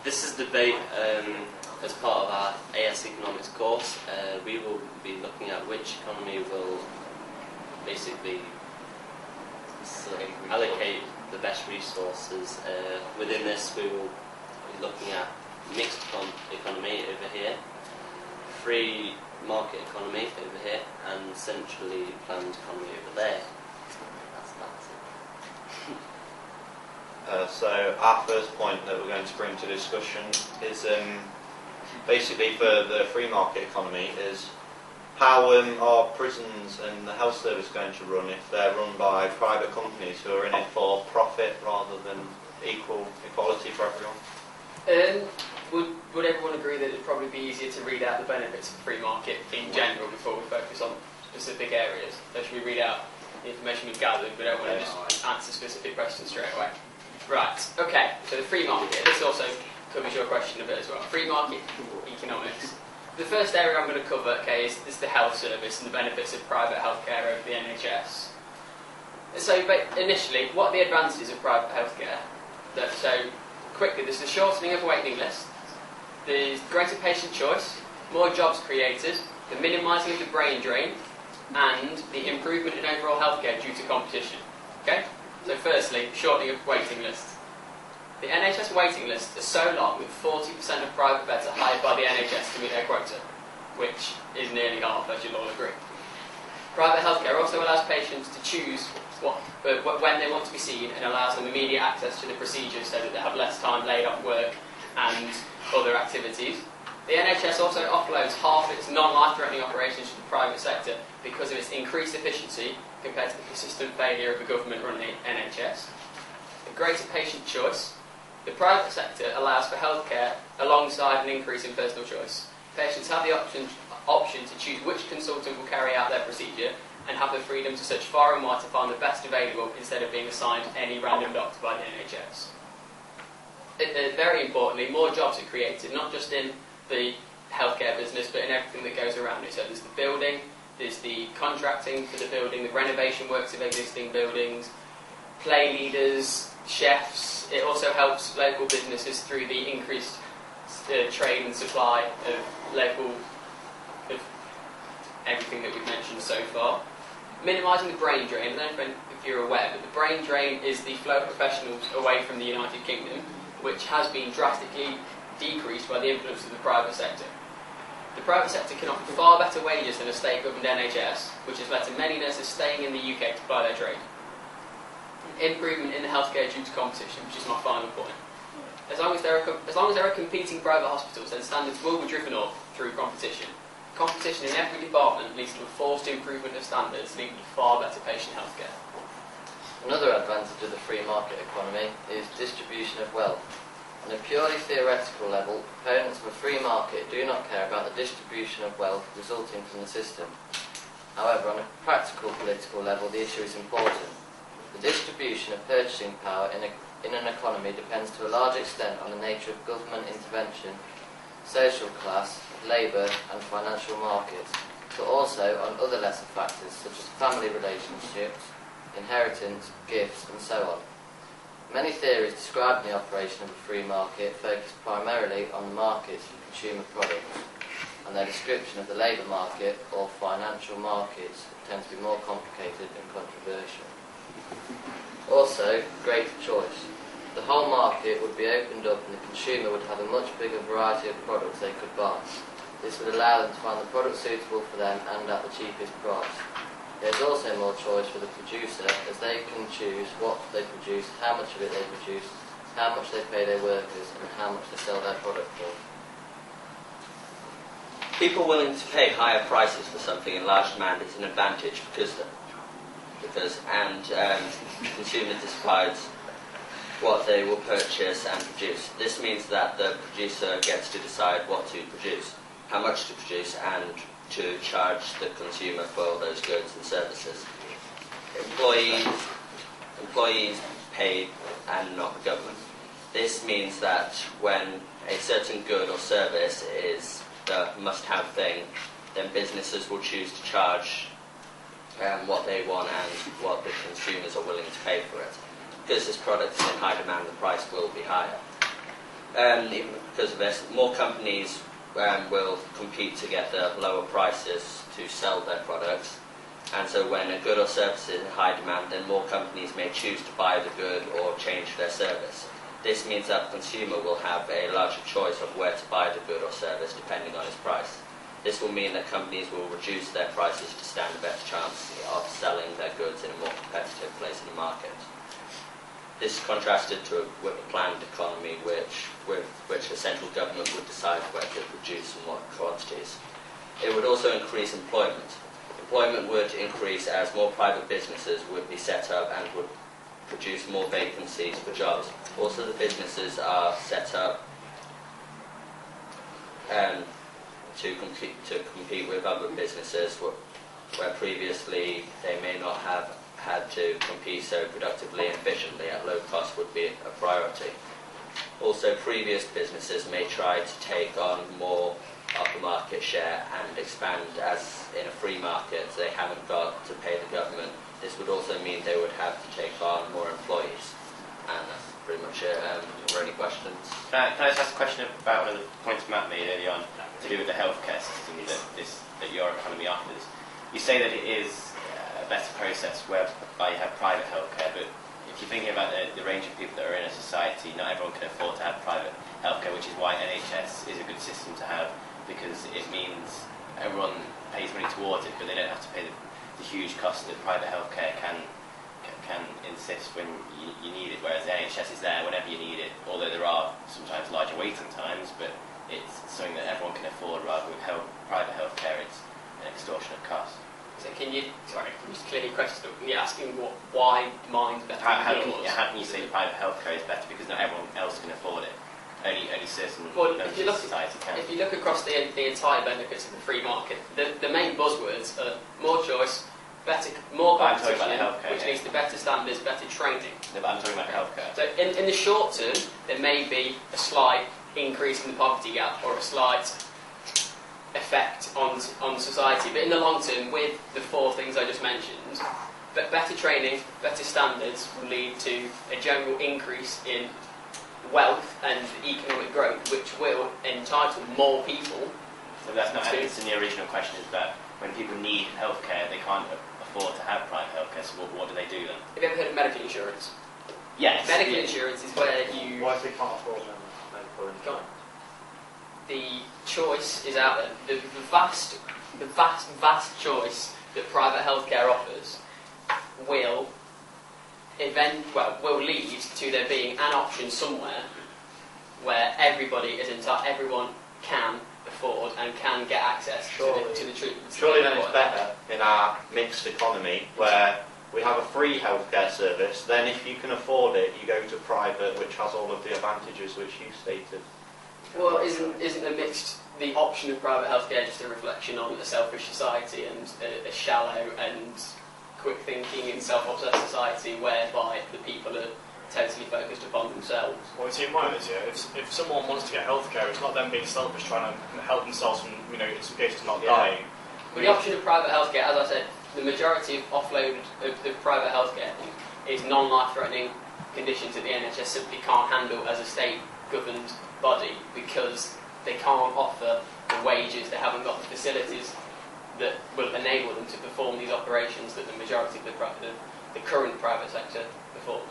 This is debate as part of our AS Economics course. We will be looking at which economy will basically allocate the best resources. Within this, we will be looking at mixed economy over here, free market economy over here, and centrally planned economy over there. So our first point that we're going to bring to discussion is basically for the free market economy is how are prisons and the health service going to run if they're run by private companies who are in it for profit rather than equality for everyone? Would everyone agree that it'd probably be easier to read out the benefits of the free market in general before we focus on specific areas? So should we read out the information we've gathered? We don't want to just answer specific questions straight away. Right, okay, so the free market, this also covers your question a bit as well. Free market economics. The first area I'm going to cover, okay, is the health service and the benefits of private healthcare over the NHS. So, but initially, what are the advantages of private healthcare? So, quickly, there's the shortening of waiting lists, there's greater patient choice, more jobs created, the minimising of the brain drain, and the improvement in overall healthcare due to competition. Okay? So firstly, shortening of waiting lists. The NHS waiting lists are so long that 40% of private beds are hired by the NHS to meet their quota, which is nearly half, as you'll all agree. Private healthcare also allows patients to choose when they want to be seen and allows them immediate access to the procedures so that they have less time laid off work and other activities. The NHS also offloads half its non-life-threatening operations to the private sector because of its increased efficiency compared to the persistent failure of a government-run NHS. A greater patient choice. The private sector allows for healthcare alongside an increase in personal choice. Patients have the option to choose which consultant will carry out their procedure and have the freedom to search far and wide to find the best available instead of being assigned any random doctor by the NHS. Very importantly, more jobs are created, not just in the healthcare business, but in everything that goes around it. So there's the building, there's the contracting for the building, the renovation works of existing buildings, play leaders, chefs. It also helps local businesses through the increased trade and supply of everything that we've mentioned so far. Minimising the brain drain. I don't know if you're aware, but the brain drain is the flow of professionals away from the United Kingdom, which has been drastically decreased by the influence of the private sector. The private sector can offer far better wages than a state-governed NHS, which has led to many nurses staying in the UK to ply their trade. Improvement in the healthcare due to competition, which is my final point. As long as there are competing private hospitals, then standards will be driven up through competition. Competition in every department leads to a forced improvement of standards, leading to far better patient healthcare. Another advantage of the free market economy is distribution of wealth. On a purely theoretical level, proponents of a free market do not care about the distribution of wealth resulting from the system. However, on a practical political level, the issue is important. The distribution of purchasing power in an economy depends to a large extent on the nature of government intervention, social class, labour and financial markets, but also on other lesser factors such as family relationships, inheritance, gifts and so on. Many theories describing the operation of a free market focus primarily on the markets for consumer products, and their description of the labour market or financial markets tends to be more complicated and controversial. Also, greater choice. The whole market would be opened up and the consumer would have a much bigger variety of products they could buy. This would allow them to find the product suitable for them and at the cheapest price. There is also more choice for the producer, as they can choose what they produce, how much of it they produce, how much they pay their workers, and how much they sell their product for. People willing to pay higher prices for something in large demand is an advantage because consumer decides what they will purchase and produce. This means that the producer gets to decide what to produce, how much to produce, and to charge the consumer for those goods and services. Employees pay and not the government. This means that when a certain good or service is the must-have thing, then businesses will choose to charge what they want and what the consumers are willing to pay for it. Because this product is in high demand, the price will be higher. even because of this, more companies will compete to get the lower prices to sell their products. And so when a good or service is in high demand, then more companies may choose to buy the good or change their service. This means that the consumer will have a larger choice of where to buy the good or service depending on its price. This will mean that companies will reduce their prices to stand a better chance of selling their goods in a more competitive place in the market. This is contrasted with a planned economy with which the central government would decide where to produce and what quantities. It would also increase employment. Employment would increase as more private businesses would be set up and would produce more vacancies for jobs. Also, the businesses are set up to compete with other businesses where previously they may not have had to compete so productively and efficiently at low cost would be a priority. Also, previous businesses may try to take on more of the market share and expand, as in a free market they haven't got to pay the government. This would also mean they would have to take on more employees. And that's pretty much it. Are there any questions? Can I just ask a question about one of the points Matt made earlier on to do with the healthcare system that your economy offers? You say that it is a better process whereby you have private healthcare, but if you're thinking about the range of people that are in a society, not everyone can afford to have private healthcare, which is why NHS is a good system to have, because it means everyone pays money towards it, but they don't have to pay the huge cost that private healthcare can insist when you need it, whereas the NHS is there whenever you need it, although there are sometimes larger waiting times, but it's something that everyone can afford, rather with private healthcare it's an extortionate cost. So can you just clear your question? You're asking why mine's better than yours? How can you say private healthcare is better because not everyone else can afford it? Only certain members of society can. If you look across the entire benefits of the free market, the main buzzwords are more choice, more competition, which leads to better standards, better training. No, but I'm talking about healthcare. So in the short term, there may be a slight increase in the poverty gap or a slight effect on society, but in the long term, with the four things I just mentioned, better training, better standards will lead to a general increase in wealth and economic growth, which will entitle more people. So that's not answering the original question, is that when people need healthcare, they can't afford to have private healthcare, so what do they do then? Have you ever heard of medical insurance? Yes. Medical insurance is where you... Why if they can't afford medical insurance? The choice is out there. The vast choice that private healthcare offers will lead to there being an option somewhere where everyone can afford and can get access to the treatment. Surely then it's better in our mixed economy where we have a free healthcare service, then if you can afford it, you go to private, which has all of the advantages which you stated. Well, isn't the option of private healthcare just a reflection on a selfish society and a shallow and quick thinking and self-obsessed society whereby the people are totally focused upon themselves? Well, it's in mind, is it? If someone wants to get healthcare, it's not them being selfish, trying to help themselves from, in some cases, not dying. Well, the option of private healthcare, as I said, the majority of offload of private healthcare is non-life-threatening conditions that the NHS simply can't handle as a state-governed body because they can't offer the wages, they haven't got the facilities that will enable them to perform these operations that the majority of the current private sector performs.